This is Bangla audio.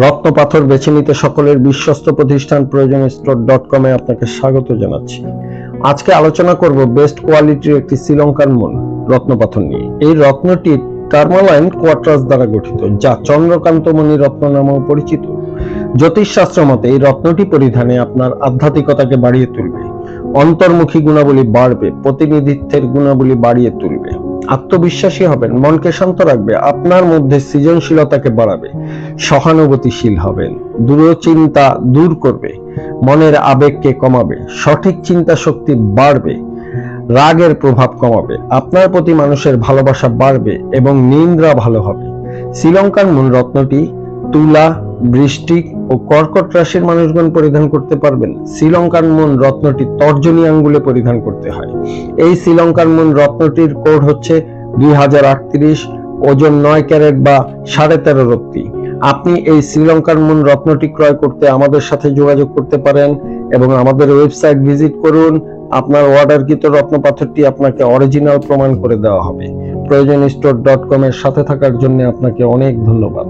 রত্ন পাথর বেছে নিতে সকলের বিশ্বস্ত প্রতিষ্ঠান proyojonstore.com এ আপনাকে স্বাগত জানাচ্ছি। আজকে আলোচনা করব বেস্ট কোয়ালিটির একটি শ্রীলঙ্কার মূল রত্ন পাথর নিয়ে। এই রত্নটি টার্মালাইন কোয়ার্টার্স দ্বারা গঠিত, যা চন্দ্রকান্তমণি রত্ন নামেও পরিচিত। জ্যোতিষশাস্ত্র মতে এই রত্নটি পরিধানে আপনার আধ্যাত্মিকতাকে বাড়িয়ে তুলবে, অন্তর্মুখী গুণাবলী বাড়বে, প্রতিনিধিত্বের গুণাবলী বাড়িয়ে তুলবে, আত্মবিশ্বাসী হবেন, মনকে শান্ত রাখবে, আপনার মধ্যে সৃজনশীলতাকে বাড়াবে, সহানুভূতিশীল হবেন, দুশ্চিন্তা দূর করবে, মনের আবেগকে কমাবে, সঠিক চিন্তা শক্তি বাড়বে, রাগের প্রভাব কমাবে, আপনার প্রতি মানুষের ভালোবাসা বাড়বে এবং নিদ্রা ভালো হবে। শ্রীলঙ্কার মূল রত্নটি তুলা, বৃশ্চিক ও কর্কট রাশির মানুষগণ পরিধান করতে পারবেন। শ্রীলঙ্কার মূল রত্নটি তর্জনী আঙ্গুলে পরিধান করতে হয়। এই শ্রীলঙ্কার মূল রত্নটির কোড হচ্ছে 2038, ওজন 9 ক্যারেট বা 13.5 রত্তি। আপনি এই শ্রীলঙ্কার মূল রত্নটি ক্রয় করতে আমাদের সাথে যোগাযোগ করতে পারেন এবং আমাদের ওয়েবসাইট ভিজিট করুন। আপনার অর্ডারকৃত রত্ন পাথরটি আপনাকে অরিজিনাল প্রমাণ করে দেওয়া হবে। proyojonstore.com এর সাথে থাকার জন্য আপনাকে অনেক ধন্যবাদ।